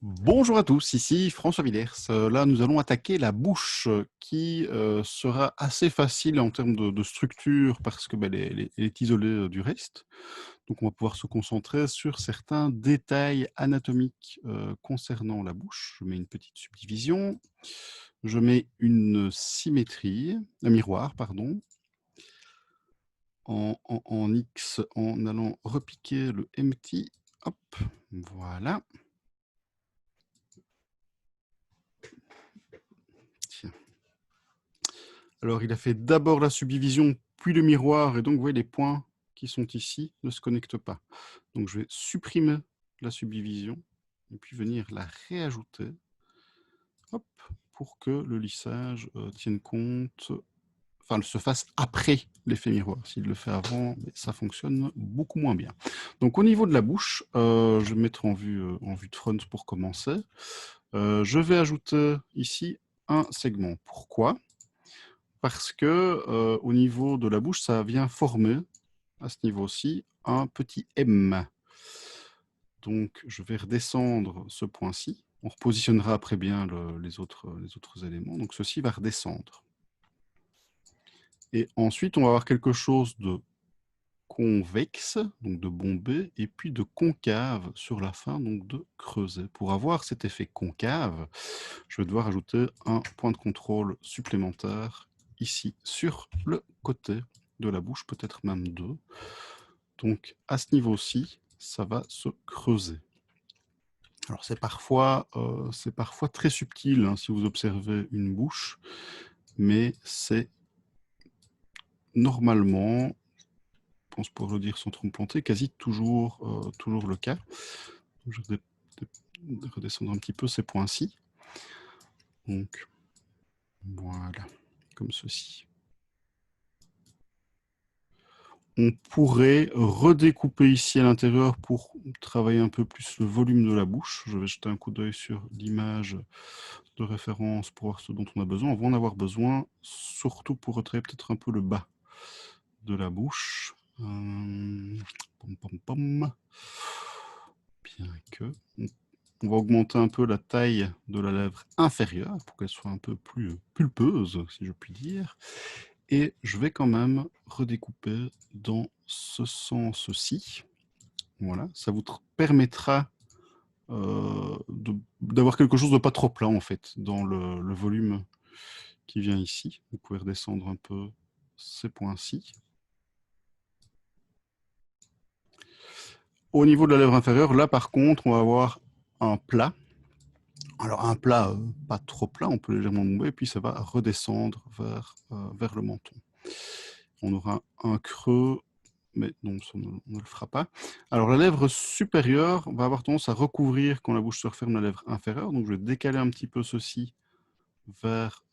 Bonjour à tous, ici François Villers. Là, nous allons attaquer la bouche qui sera assez facile en termes de structure parce que elle est isolée du reste. Donc, on va pouvoir se concentrer sur certains détails anatomiques concernant la bouche. Je mets une petite subdivision. Je mets une symétrie, un miroir, pardon, en X en allant repiquer le empty. Hop, voilà. Tiens. Alors, il a fait d'abord la subdivision, puis le miroir, et donc, vous voyez, les points qui sont ici ne se connectent pas. Donc, je vais supprimer la subdivision, et puis venir la réajouter, hop, pour que le lissage tienne compte, enfin, se fasse après l'effet miroir. S'il le fait avant, ça fonctionne beaucoup moins bien. Donc, au niveau de la bouche, je vais mettre en vue de front pour commencer. Je vais ajouter ici un segment. Pourquoi ? Parce que au niveau de la bouche, ça vient former, à ce niveau-ci, un petit M. Donc, je vais redescendre ce point-ci. On repositionnera après bien les autres éléments. Donc, ceci va redescendre. Et ensuite, on va avoir quelque chose de convexe, donc de bombé, et puis de concave sur la fin, donc de creuset. Pour avoir cet effet concave, je vais devoir ajouter un point de contrôle supplémentaire ici sur le côté de la bouche, peut-être même deux. Donc à ce niveau-ci, ça va se creuser. Alors c'est parfois très subtil hein, si vous observez une bouche, mais c'est normalement, je pense pouvoir le dire sans trop me planter, quasi toujours le cas. Donc, je vais redescendre un petit peu ces points-ci. Donc voilà, comme ceci. On pourrait redécouper ici à l'intérieur pour travailler un peu plus le volume de la bouche. Je vais jeter un coup d'œil sur l'image de référence pour voir ce dont on a besoin. On va en avoir besoin, surtout pour retravailler peut-être un peu le bas de la bouche. Pom, pom, pom. Bien que... On va augmenter un peu la taille de la lèvre inférieure pour qu'elle soit un peu plus pulpeuse, si je puis dire. Et je vais quand même redécouper dans ce sens-ci. Voilà, ça vous permettra d'avoir quelque chose de pas trop plat en fait dans le volume qui vient ici. Vous pouvez redescendre un peu ces points-ci. Au niveau de la lèvre inférieure, là par contre, on va avoir un plat. Alors un plat pas trop plat, on peut légèrement bomber, puis ça va redescendre vers le menton. On aura un creux, mais non, ça on ne le fera pas. Alors la lèvre supérieure va avoir tendance à recouvrir quand la bouche se referme la lèvre inférieure, donc je vais décaler un petit peu ceci vers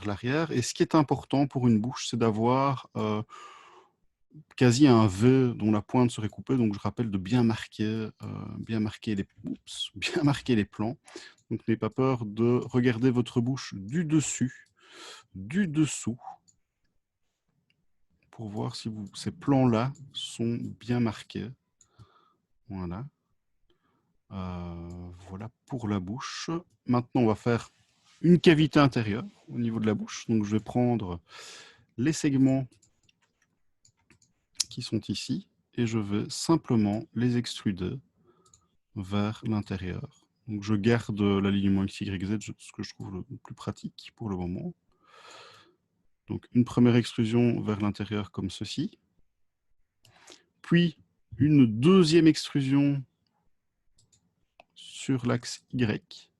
l'arrière. Et ce qui est important pour une bouche, c'est d'avoir quasi un V dont la pointe serait coupée. Donc je rappelle de bien marquer, bien marquer les plans. Donc n'ayez pas peur de regarder votre bouche du dessus, du dessous, pour voir si ces plans-là sont bien marqués. Voilà. Voilà pour la bouche. Maintenant, on va faire une cavité intérieure au niveau de la bouche. Donc, je vais prendre les segments qui sont ici et je vais simplement les extruder vers l'intérieur. Donc, je garde l'alignement XYZ, ce que je trouve le plus pratique pour le moment. Donc, une première extrusion vers l'intérieur comme ceci. Puis, une deuxième extrusion sur l'axe Y.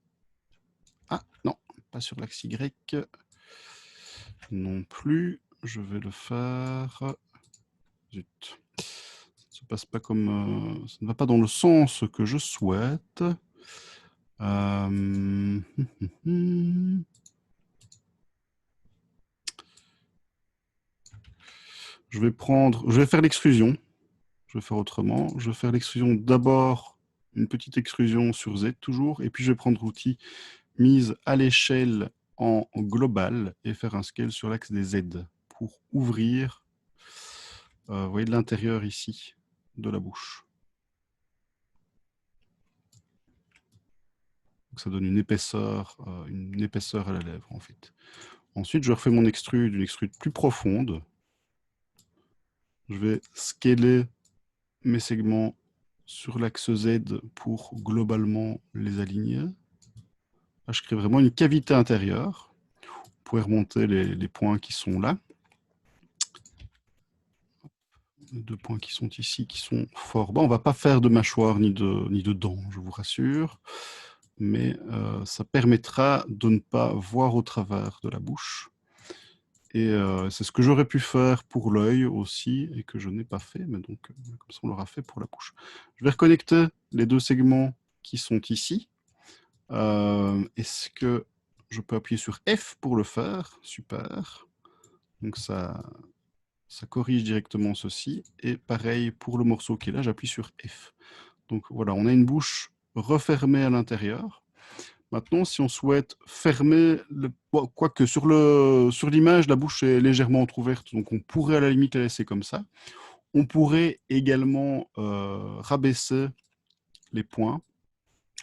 Ah, non, pas sur l'axe Y. Non plus. Je vais le faire. Zut. Ça ne passe pas comme. Ça ne va pas dans le sens que je souhaite. Je vais faire l'extrusion. Je vais faire autrement. Je vais faire l'extrusion d'abord, une petite extrusion sur Z toujours, et puis je vais prendre l'outil mise à l'échelle en global et faire un scale sur l'axe des Z pour ouvrir, vous voyez, de l'intérieur ici de la bouche. Donc ça donne une épaisseur à la lèvre, en fait. Ensuite, je refais mon extrude, une extrude plus profonde. Je vais scaler mes segments sur l'axe Z pour globalement les aligner. Là, je crée vraiment une cavité intérieure. Vous pouvez remonter les points qui sont là. Les 2 points qui sont ici, qui sont forts bas. On ne va pas faire de mâchoire ni de dents, je vous rassure. Mais ça permettra de ne pas voir au travers de la bouche. Et c'est ce que j'aurais pu faire pour l'œil aussi, et que je n'ai pas fait. Mais donc, comme ça, on l'aura fait pour la bouche. Je vais reconnecter les 2 segments qui sont ici. Est-ce que je peux appuyer sur F pour le faire? Super. Donc ça corrige directement ceci. Et pareil pour le morceau qui est là, j'appuie sur F. Donc voilà, on a une bouche refermée à l'intérieur. Maintenant, si on souhaite fermer, quoique sur l'image, la bouche est légèrement entrouverte, donc on pourrait à la limite la laisser comme ça. On pourrait également rabaisser les points.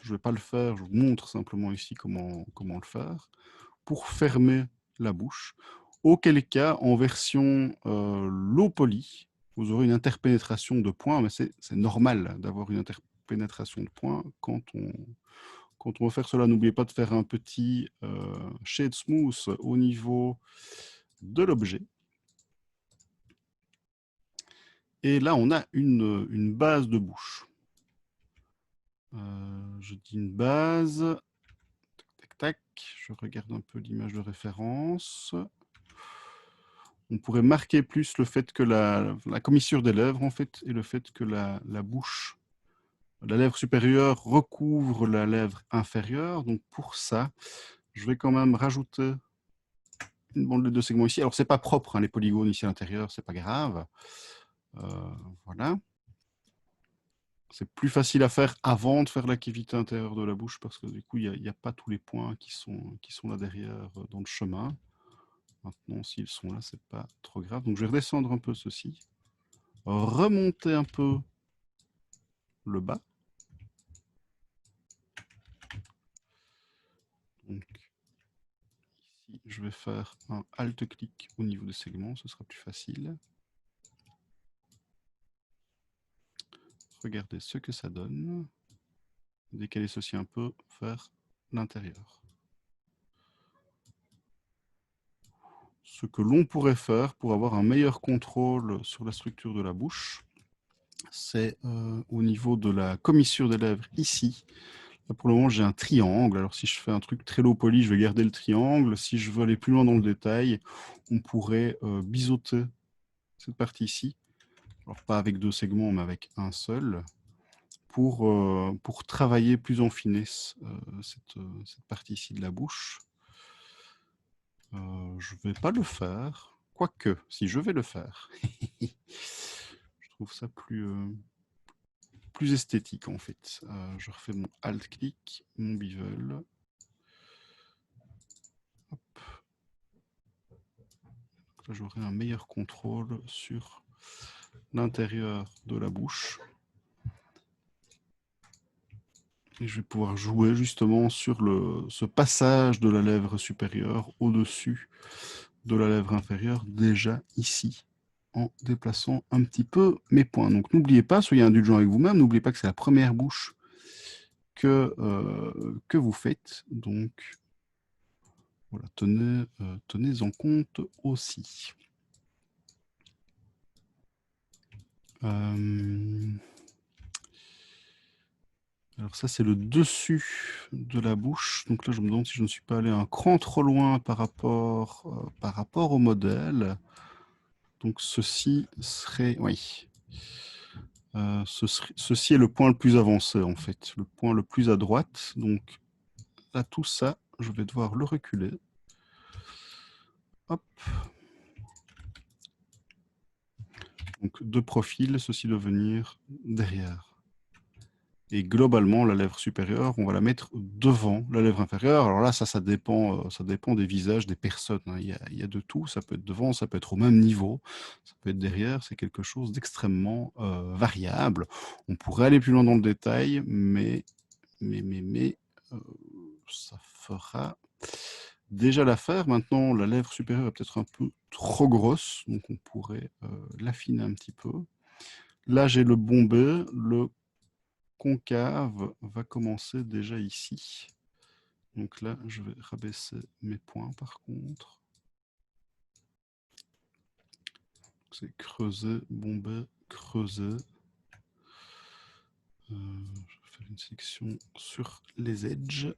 Je ne vais pas le faire, je vous montre simplement ici comment le faire, pour fermer la bouche. Auquel cas, en version low poly, vous aurez une interpénétration de points, mais c'est normal d'avoir une interpénétration de points quand on va faire cela. N'oubliez pas de faire un petit shade smooth au niveau de l'objet. Et là, on a une base de bouche. Je dis une base. Tac, tac, je regarde un peu l'image de référence. On pourrait marquer plus le fait que la commissure des lèvres, en fait, et le fait que la bouche, la lèvre supérieure recouvre la lèvre inférieure. Donc pour ça, je vais quand même rajouter une bande de 2 segments ici. Alors c'est pas propre, hein, les polygones ici à l'intérieur, c'est pas grave. Voilà. C'est plus facile à faire avant de faire la cavité intérieure de la bouche parce que du coup, il n'y a pas tous les points qui sont là derrière dans le chemin. Maintenant, s'ils sont là, c'est pas trop grave. Donc je vais redescendre un peu ceci. Remonter un peu le bas. Donc ici, je vais faire un Alt-clic au niveau des segments, ce sera plus facile. Regardez ce que ça donne. Décaler ceci un peu vers l'intérieur. Ce que l'on pourrait faire pour avoir un meilleur contrôle sur la structure de la bouche, c'est au niveau de la commissure des lèvres ici. Là, pour le moment, j'ai un triangle. Alors, si je fais un truc très low poly, je vais garder le triangle. Si je veux aller plus loin dans le détail, on pourrait biseauter cette partie ici. Alors, pas avec 2 segments, mais avec un seul, pour travailler plus en finesse cette partie ici de la bouche. Je ne vais pas le faire. Quoique, si je vais le faire. Je trouve ça plus esthétique, en fait. Je refais mon Alt-clic, mon bevel. Hop. Là, j'aurai un meilleur contrôle sur l'intérieur de la bouche. Et je vais pouvoir jouer justement sur ce passage de la lèvre supérieure au-dessus de la lèvre inférieure, déjà ici, en déplaçant un petit peu mes points. Donc n'oubliez pas, soyez indulgent avec vous-même, n'oubliez pas que c'est la première bouche que vous faites. Donc voilà, tenez en compte aussi. Alors ça, c'est le dessus de la bouche. Donc là, je me demande si je ne suis pas allé un cran trop loin par rapport au modèle. Donc ceci serait... Oui. Ceci est le point le plus avancé, en fait. Le point le plus à droite. Donc là, tout ça, je vais devoir le reculer. Hop. Donc de profil, ceci doit venir derrière. Et globalement, la lèvre supérieure, on va la mettre devant la lèvre inférieure. Alors là, ça dépend des visages, des personnes, hein. Il y a de tout. Ça peut être devant, ça peut être au même niveau, ça peut être derrière. C'est quelque chose d'extrêmement variable. On pourrait aller plus loin dans le détail, mais ça fera déjà l'affaire. Maintenant, la lèvre supérieure est peut-être un peu trop grosse, donc on pourrait l'affiner un petit peu. Là, j'ai le bombé, le concave va commencer déjà ici. Donc là, je vais rabaisser mes points par contre. C'est creuser, bomber, creuser. Je vais faire une section sur les edges.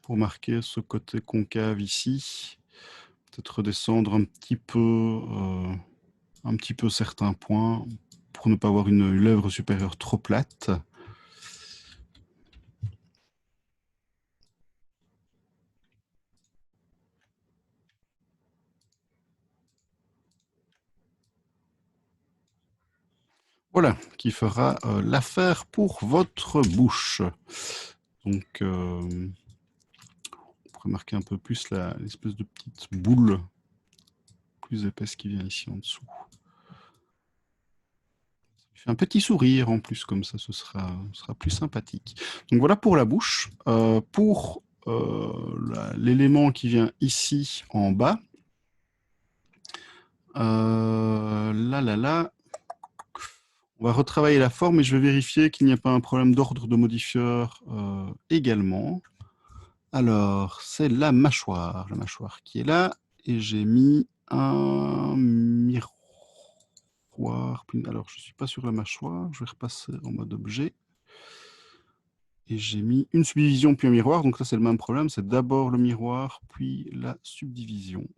Pour marquer ce côté concave ici, peut-être redescendre un petit peu certains points pour ne pas avoir une lèvre supérieure trop plate. Voilà, qui fera l'affaire pour votre bouche. Donc, on pourrait marquer un peu plus l'espèce de petite boule plus épaisse qui vient ici en dessous. Ça fait un petit sourire en plus, comme ça, ce sera plus sympathique. Donc voilà pour la bouche. Pour l'élément qui vient ici en bas, là, on va retravailler la forme et je vais vérifier qu'il n'y a pas un problème d'ordre de modifieur également. Alors, c'est la mâchoire qui est là. Et j'ai mis un miroir. Alors, je ne suis pas sur la mâchoire. Je vais repasser en mode objet. Et j'ai mis une subdivision puis un miroir. Donc là, c'est le même problème. C'est d'abord le miroir, puis la subdivision.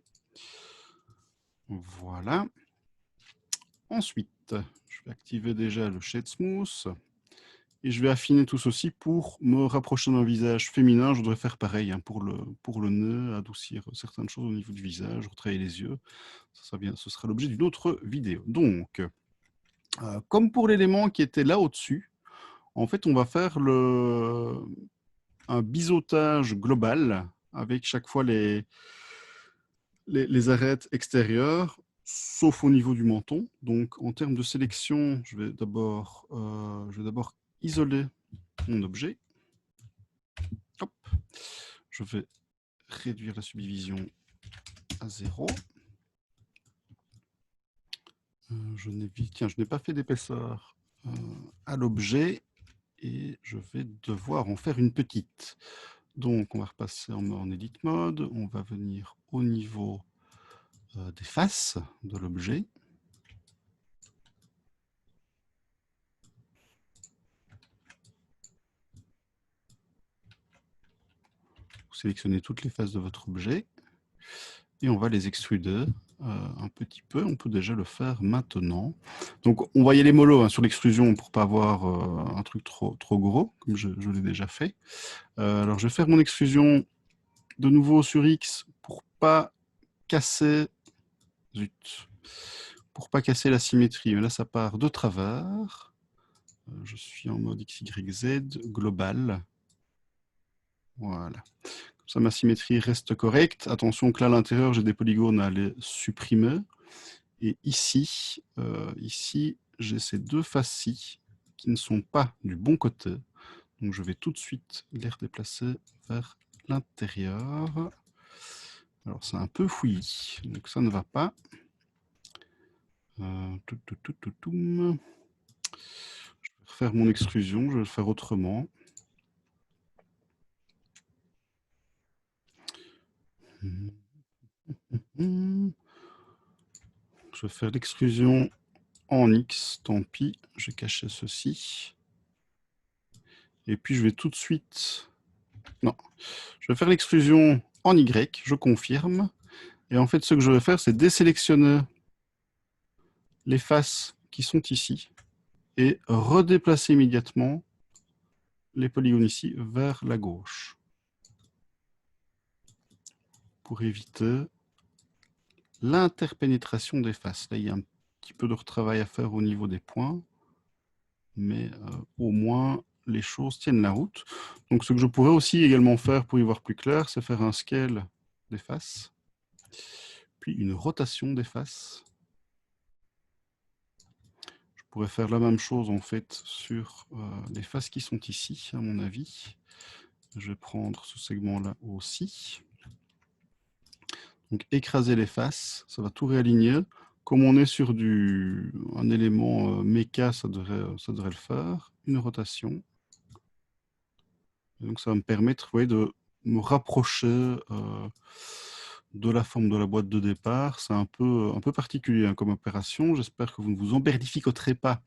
Voilà. Ensuite, je vais activer déjà le Shade Smooth. Et je vais affiner tout ceci pour me rapprocher d'un visage féminin. Je voudrais faire pareil hein, pour le nez, adoucir certaines choses au niveau du visage, retravailler les yeux. Ce sera l'objet d'une autre vidéo. Donc, comme pour l'élément qui était là au-dessus, en fait, on va faire un biseautage global avec chaque fois les arêtes extérieures, sauf au niveau du menton. Donc, en termes de sélection, je vais d'abord isoler mon objet. Hop. Je vais réduire la subdivision à 0. Je n'ai pas fait d'épaisseur à l'objet et je vais devoir en faire une petite. Donc, on va repasser en Edit Mode. On va venir au niveau des faces de l'objet. Vous sélectionnez toutes les faces de votre objet et on va les extruder un petit peu. On peut déjà le faire maintenant. Donc, on va y aller mollo hein, sur l'extrusion pour ne pas avoir un truc trop gros, comme je l'ai déjà fait. Alors, je vais faire mon extrusion de nouveau sur X pour pas casser... Zut. Pour pas casser la symétrie. Mais là, ça part de travers. Je suis en mode XYZ global. Voilà. Comme ça, ma symétrie reste correcte. Attention que là, à l'intérieur, j'ai des polygones à les supprimer. Et ici, j'ai ces deux faces-ci qui ne sont pas du bon côté. Donc, je vais tout de suite les redéplacer vers l'intérieur. Alors, c'est un peu fouillis, donc ça ne va pas. Je vais refaire mon extrusion, je vais le faire autrement. Je vais faire l'extrusion en X, tant pis, je vais cacher ceci. Et puis je vais tout de suite... Non, je vais faire l'extrusion en Y, je confirme. Et en fait, ce que je vais faire, c'est désélectionner les faces qui sont ici et redéplacer immédiatement les polygones ici vers la gauche pour éviter l'interpénétration des faces. Là, il y a un petit peu de retravail à faire au niveau des points, mais au moins les choses tiennent la route. Donc, ce que je pourrais aussi également faire pour y voir plus clair, c'est faire un scale des faces. puis une rotation des faces. Je pourrais faire la même chose en fait sur les faces qui sont ici, à mon avis. Je vais prendre ce segment-là aussi. Donc écraser les faces, ça va tout réaligner. Comme on est sur un élément méca, ça devrait le faire. Une rotation. Et donc ça va me permettre, vous voyez, de me rapprocher de la forme de la boîte de départ. C'est un peu particulier hein, comme opération. J'espère que vous ne vous emberlificoterez pas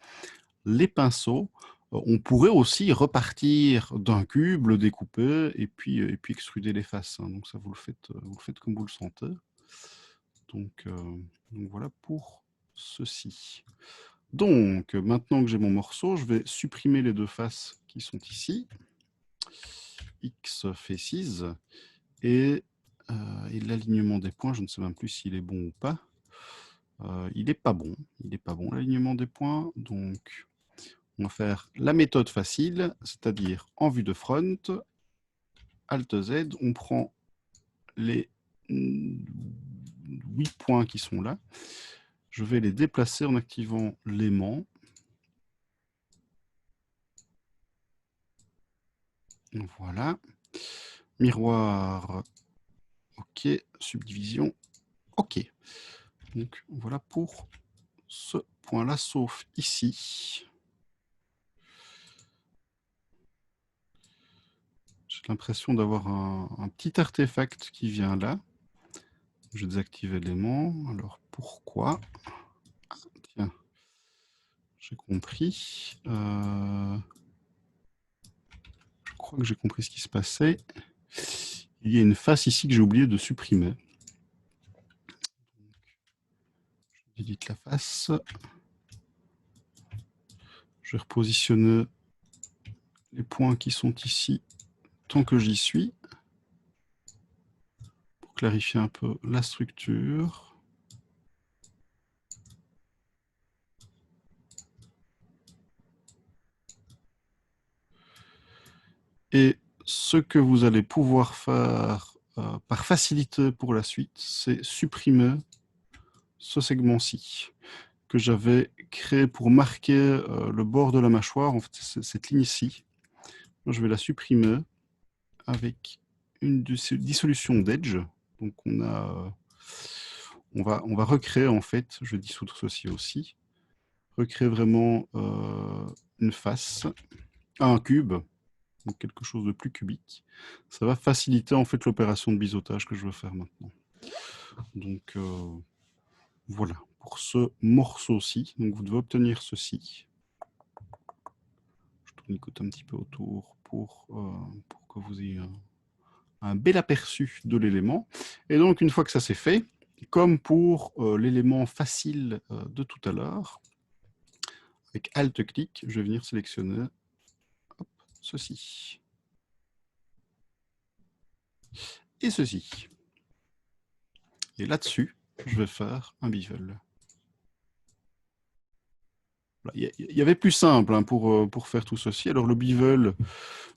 les pinceaux. On pourrait aussi repartir d'un cube, le découper et puis extruder les faces. Hein. Donc ça, vous le faites comme vous le sentez. Donc voilà pour ceci. Donc maintenant que j'ai mon morceau, je vais supprimer les deux faces qui sont ici. X faces et l'alignement des points, je ne sais même plus s'il est bon ou pas. Il n'est pas bon, l'alignement des points. Donc on va faire la méthode facile, c'est-à-dire en vue de front, Alt Z, on prend les 8 points qui sont là. Je vais les déplacer en activant l'aimant. Voilà. Miroir. OK. Subdivision. OK. Donc voilà pour ce point-là, sauf ici. J'ai l'impression d'avoir un petit artefact qui vient là. Je désactive l'élément. Alors pourquoi? Tiens, j'ai compris. Je crois que j'ai compris ce qui se passait. Il y a une face ici que j'ai oublié de supprimer. J'édite la face. Je vais repositionner les points qui sont ici tant que j'y suis pour clarifier un peu la structure. Et ce que vous allez pouvoir faire par facilité pour la suite, c'est supprimer ce segment-ci que j'avais créé pour marquer le bord de la mâchoire. En fait, c'est cette ligne ici. Je vais la supprimer avec une dissolution d'edge. Donc on va recréer en fait, je vais dissoudre ceci aussi, recréer vraiment une face, un cube, donc quelque chose de plus cubique. Ça va faciliter en fait l'opération de biseautage que je veux faire maintenant. Donc voilà, pour ce morceau-ci, donc vous devez obtenir ceci. Je tournicote un petit peu autour pour que vous ayez un bel aperçu de l'élément. Et donc une fois que ça c'est fait, comme pour l'élément facile de tout à l'heure, avec Alt-clic, je vais venir sélectionner hop, ceci. Et ceci. Et là-dessus, je vais faire un bevel. Il y avait plus simple hein, pour faire tout ceci. Alors le bevel,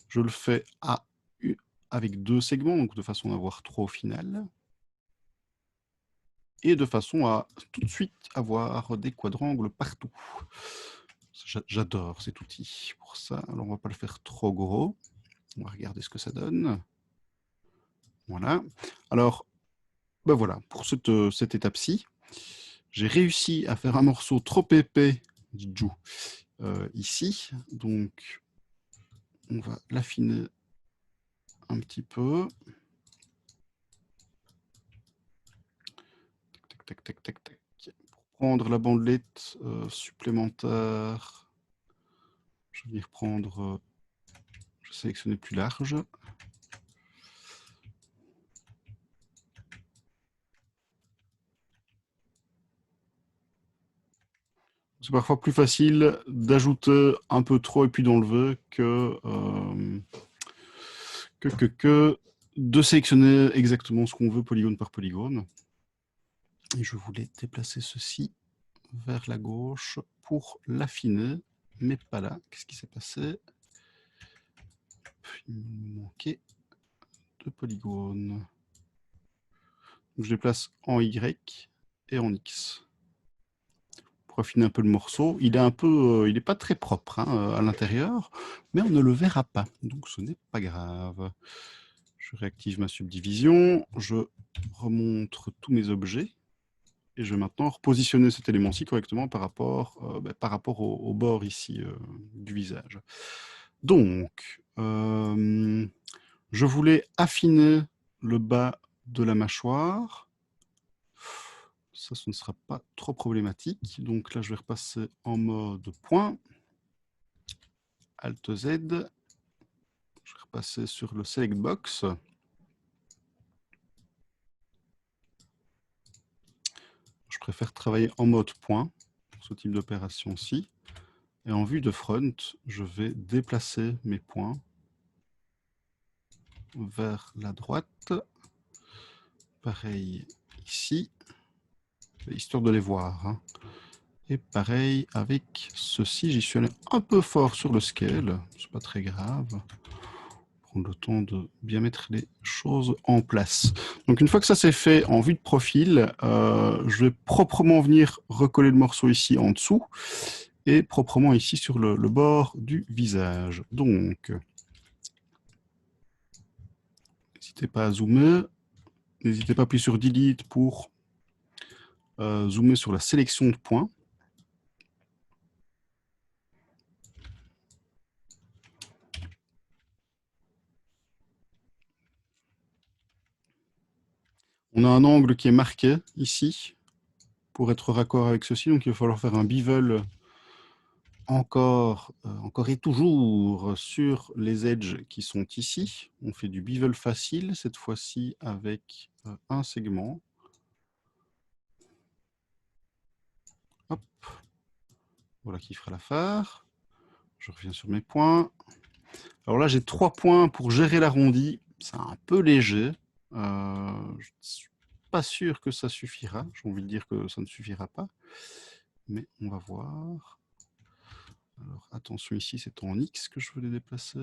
je le fais avec 2 segments, donc de façon à avoir 3 au final. Et de façon à tout de suite avoir des quadrangles partout. J'adore cet outil pour ça. Alors on va pas le faire trop gros. On va regarder ce que ça donne. Voilà. Alors, ben voilà, pour cette étape-ci, j'ai réussi à faire un morceau trop épais, dit Jou, ici. Donc, on va l'affiner un petit peu. Tac, tac, tac, tac, tac. Pour prendre la bandelette supplémentaire, je vais venir prendre, je vais sélectionner plus large. C'est parfois plus facile d'ajouter un peu trop et puis d'enlever que de sélectionner exactement ce qu'on veut polygone par polygone. Et je voulais déplacer ceci vers la gauche pour l'affiner, mais pas là. Qu'est-ce qui s'est passé? Il me manquait 2 polygones. je les place en Y et en X. Pour affiner un peu le morceau, il n'est pas très propre hein, à l'intérieur, mais on ne le verra pas, donc ce n'est pas grave. Je réactive ma subdivision, je remontre tous mes objets, et je vais maintenant repositionner cet élément-ci correctement par rapport au bord ici du visage. Donc, je voulais affiner le bas de la mâchoire. Ça, ce ne sera pas trop problématique. Donc là, je vais repasser en mode point. Alt Z. Je vais repasser sur le Select Box. Je préfère travailler en mode point pour ce type d'opération-ci. Et en vue de front, je vais déplacer mes points vers la droite. Pareil ici, histoire de les voir. Hein. Et pareil avec ceci, j'y suis allé un peu fort sur le scale, c'est pas très grave. Prendre le temps de bien mettre les choses en place. Donc une fois que ça c'est fait en vue de profil, je vais proprement venir recoller le morceau ici en dessous et proprement ici sur le bord du visage. Donc, n'hésitez pas à zoomer, n'hésitez pas à appuyer sur Delete pour zoomer sur la sélection de points. On a un angle qui est marqué ici pour être raccord avec ceci, donc il va falloir faire un bevel encore et toujours sur les edges qui sont ici. On fait du bevel facile, cette fois-ci avec un segment. Hop. Voilà qui fera l'affaire. Je reviens sur mes points. Alors là, j'ai 3 points pour gérer l'arrondi. C'est un peu léger. Je ne suis pas sûr que ça suffira. J'ai envie de dire que ça ne suffira pas. Mais on va voir. Alors attention, ici, c'est en X que je veux les déplacer.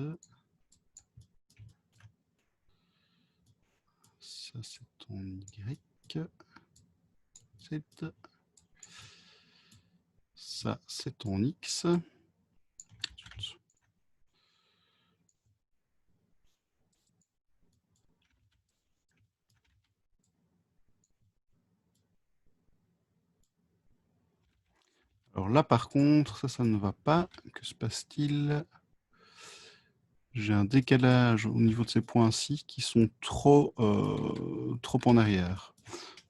Ça, c'est en Y. Ça, c'est en X. Alors là, par contre, ça ne va pas. Que se passe-t-il? J'ai un décalage au niveau de ces points-ci qui sont trop en arrière.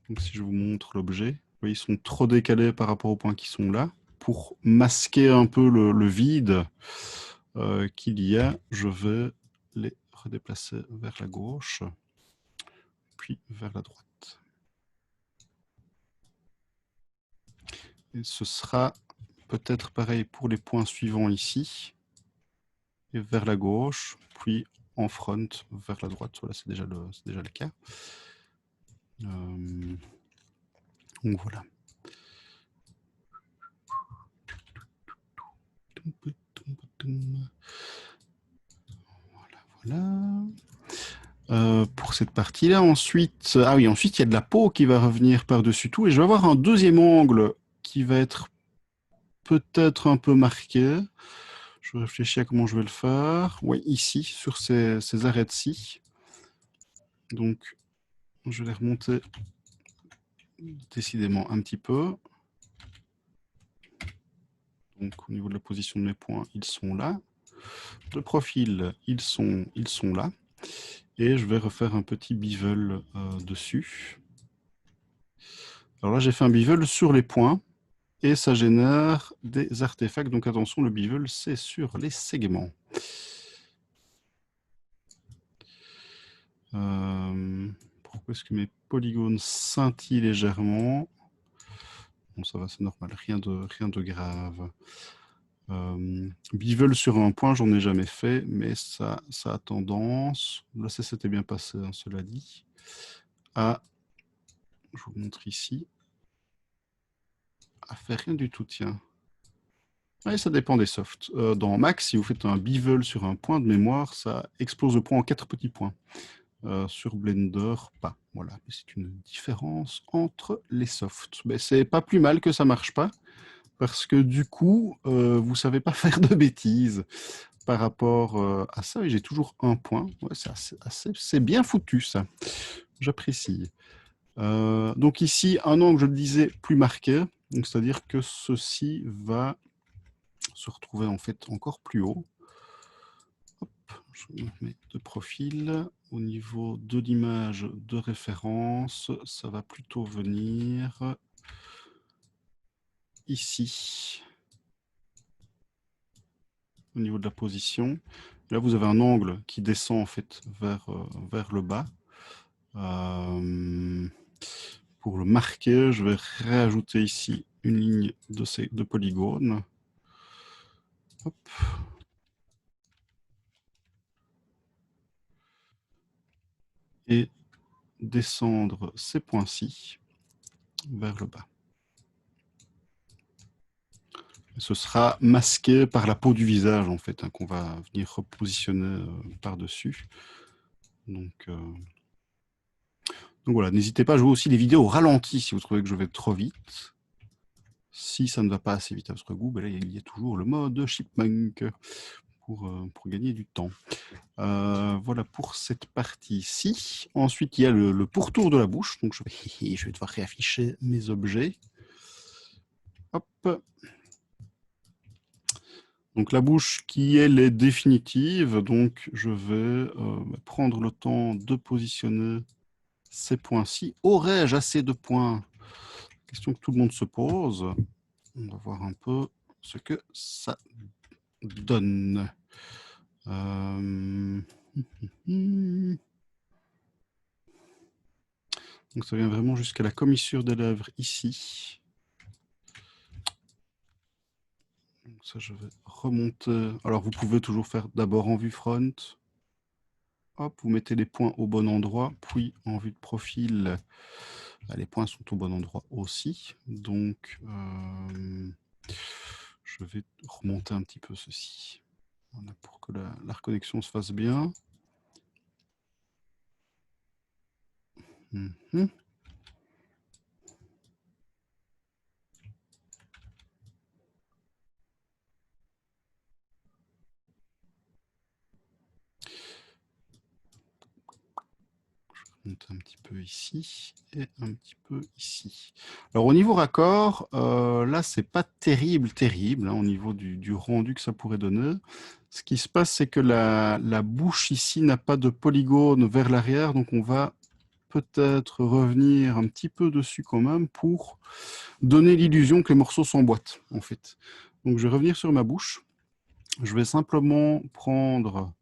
Donc si je vous montre l'objet, vous voyez, ils sont trop décalés par rapport aux points qui sont là. Pour masquer un peu le vide qu'il y a, je vais les redéplacer vers la gauche, puis vers la droite. Et ce sera peut-être pareil pour les points suivants ici, et vers la gauche, puis en front vers la droite. Voilà, c'est déjà le cas. Donc voilà. Voilà. Pour cette partie-là, ensuite, ensuite il y a de la peau qui va revenir par-dessus tout, et je vais avoir un deuxième angle qui va être peut-être un peu marqué. Je réfléchis à comment je vais le faire. Oui, ici, sur ces arêtes-ci. Donc, je vais les remonter décidément un petit peu. Donc, au niveau de la position de mes points, ils sont là. De profil, ils sont là. Et je vais refaire un petit bevel dessus. Alors là, j'ai fait un bevel sur les points. Et ça génère des artefacts. Donc attention, le bevel, c'est sur les segments. Pourquoi est-ce que mes polygones scintillent légèrement? Bon, ça va, c'est normal, rien de grave. Bevel sur un point, j'en ai jamais fait, mais ça a tendance, là ça s'était bien passé, hein, cela dit, à, je vous montre ici, à faire rien du tout, tiens. Ouais, ça dépend des softs. Dans Max, si vous faites un bevel sur un point de mémoire, ça explose le point en 4 petits points. sur Blender, pas. Voilà, c'est une différence entre les softs. Mais c'est pas plus mal que ça marche pas, parce que du coup, vous savez pas faire de bêtises par rapport à ça. Et j'ai toujours un point. Ouais, c'est bien foutu, ça. J'apprécie. Donc ici, un angle, je le disais, plus marqué. C'est-à-dire que ceci va se retrouver en fait encore plus haut. Hop, je me mets de profil. Au niveau de l'image de référence, ça va plutôt venir ici. Au niveau de la position. Là, vous avez un angle qui descend en fait vers le bas. Pour le marquer, je vais rajouter ici une ligne de polygone. Hop. Et descendre ces points-ci vers le bas. Ce sera masqué par la peau du visage, en fait, hein, qu'on va venir repositionner par-dessus. Donc voilà, n'hésitez pas à jouer aussi les vidéos au ralenti si vous trouvez que je vais trop vite. Si ça ne va pas assez vite à votre goût, ben là, il y a toujours le mode Chipmunk pour gagner du temps. Voilà pour cette partie-ci. Ensuite, il y a le pourtour de la bouche. Donc, je vais devoir réafficher mes objets. Hop. Donc, la bouche qui, elle, est définitive. Donc, je vais prendre le temps de positionner ces points-ci. Aurais-je assez de points? Question que tout le monde se pose. On va voir un peu ce que ça donne. Donc ça vient vraiment jusqu'à la commissure des lèvres ici. Donc ça, je vais remonter. Alors, vous pouvez toujours faire d'abord en vue front. Hop, vous mettez les points au bon endroit, puis en vue de profil, les points sont au bon endroit aussi. Donc, je vais remonter un petit peu ceci. Voilà, pour que la reconnexion se fasse bien. Monter un petit peu ici et un petit peu ici. Alors au niveau raccord, là c'est pas terrible hein, au niveau du rendu que ça pourrait donner. Ce qui se passe, c'est que la bouche ici n'a pas de polygone vers l'arrière, donc on va peut-être revenir un petit peu dessus quand même pour donner l'illusion que les morceaux s'emboîtent en fait. Donc je vais revenir sur ma bouche. Je vais simplement prendre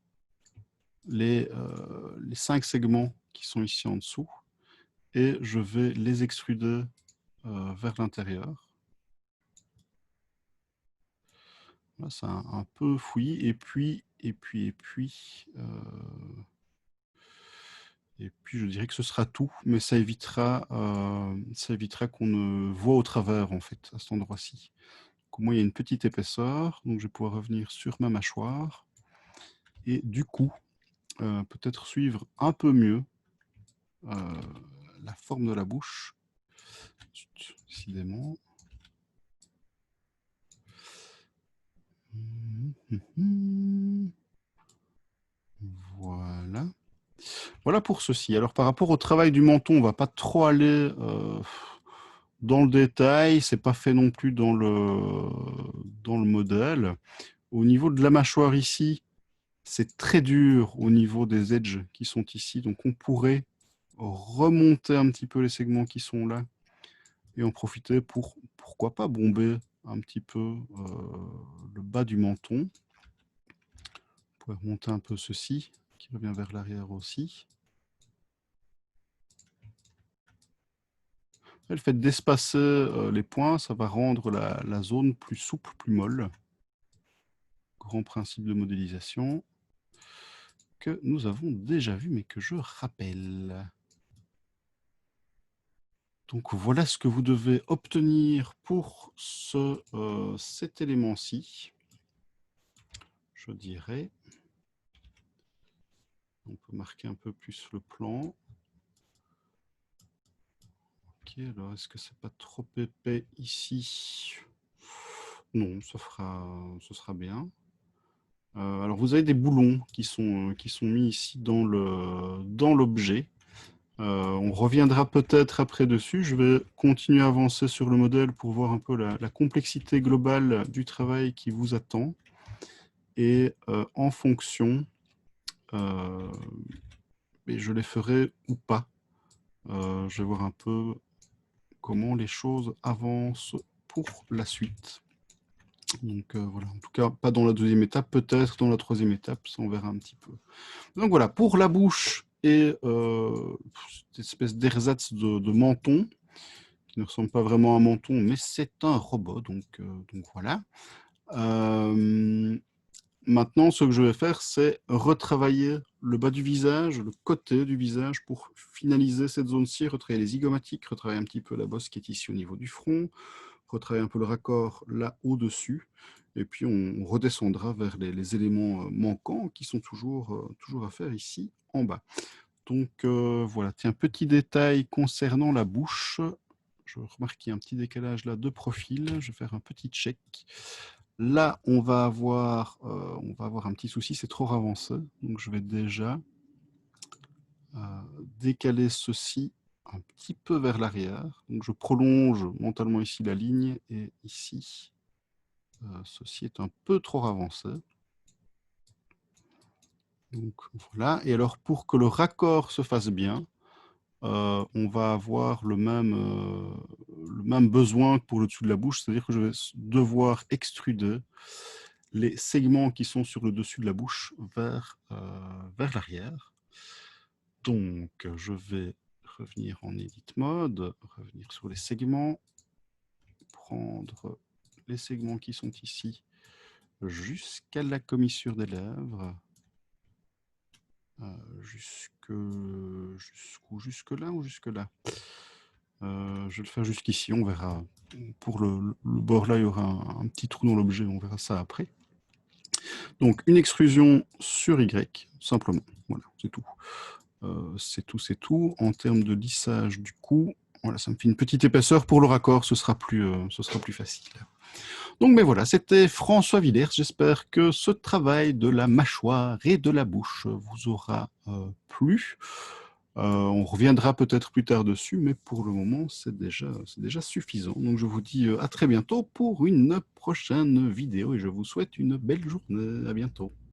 les 5 segments qui sont ici en dessous et je vais les extruder vers l'intérieur. Là, c'est un peu fouillis. Et puis, je dirais que ce sera tout, mais ça évitera qu'on ne voit au travers, en fait, à cet endroit-ci. Au moins, il y a une petite épaisseur, donc je vais pouvoir revenir sur ma mâchoire. Et du coup, peut-être suivre un peu mieux la forme de la bouche. Décidément. Voilà. Voilà pour ceci. Alors par rapport au travail du menton, on ne va pas trop aller dans le détail. C'est pas fait non plus dans le modèle. Au niveau de la mâchoire ici, c'est très dur au niveau des edges qui sont ici. Donc on pourrait remonter un petit peu les segments qui sont là et en profiter pour, pourquoi pas, bomber un petit peu le bas du menton. On pourrait remonter un peu ceci, qui revient vers l'arrière aussi. Le fait d'espacer les points, ça va rendre la zone plus souple, plus molle. Grand principe de modélisation que nous avons déjà vu, mais que je rappelle. Donc voilà ce que vous devez obtenir pour cet élément-ci. Je dirais. On peut marquer un peu plus le plan. Ok, alors est-ce que c'est pas trop épais ici? Non, ce sera bien. Alors vous avez des boulons qui sont mis ici dans l'objet. On reviendra peut-être après dessus. Je vais continuer à avancer sur le modèle pour voir un peu la complexité globale du travail qui vous attend. Et en fonction, et je les ferai ou pas. Je vais voir un peu comment les choses avancent pour la suite. Donc voilà, en tout cas, pas dans la deuxième étape, peut-être dans la troisième étape, ça on verra un petit peu. Donc voilà, pour la bouche et cette espèce d'ersatz de menton, qui ne ressemble pas vraiment à un menton, mais c'est un robot, donc voilà. Maintenant, ce que je vais faire, c'est retravailler le bas du visage, le côté du visage, pour finaliser cette zone-ci, retravailler les zygomatiques, retravailler un petit peu la bosse qui est ici au niveau du front, retravailler un peu le raccord là au-dessus, et puis on redescendra vers les éléments manquants qui sont toujours à faire ici en bas. Donc voilà, tiens, petit détail concernant la bouche. Je remarque qu'il y a un petit décalage là de profil. Je vais faire un petit check. Là, on va avoir un petit souci, c'est trop avancé. Donc je vais déjà décaler ceci un petit peu vers l'arrière. Donc je prolonge mentalement ici la ligne et ici, ceci est un peu trop avancé. Donc voilà. Et alors pour que le raccord se fasse bien, on va avoir le même besoin que pour le dessous de la bouche, c'est-à-dire que je vais devoir extruder les segments qui sont sur le dessus de la bouche vers l'arrière. Donc, je vais revenir en Edit Mode, revenir sur les segments, prendre les segments qui sont ici jusqu'à la commissure des lèvres, jusque là ou jusque là. Je vais le faire jusqu'ici, on verra. Pour le bord là, il y aura un petit trou dans l'objet, on verra ça après. Donc une extrusion sur Y, simplement. Voilà, c'est tout. C'est tout. En termes de lissage du cou, voilà, ça me fait une petite épaisseur. Pour le raccord, ce sera plus facile. Donc, mais voilà, c'était François Villers. J'espère que ce travail de la mâchoire et de la bouche vous aura plu. On reviendra peut-être plus tard dessus, mais pour le moment, c'est déjà suffisant. Donc, je vous dis à très bientôt pour une prochaine vidéo et je vous souhaite une belle journée. À bientôt.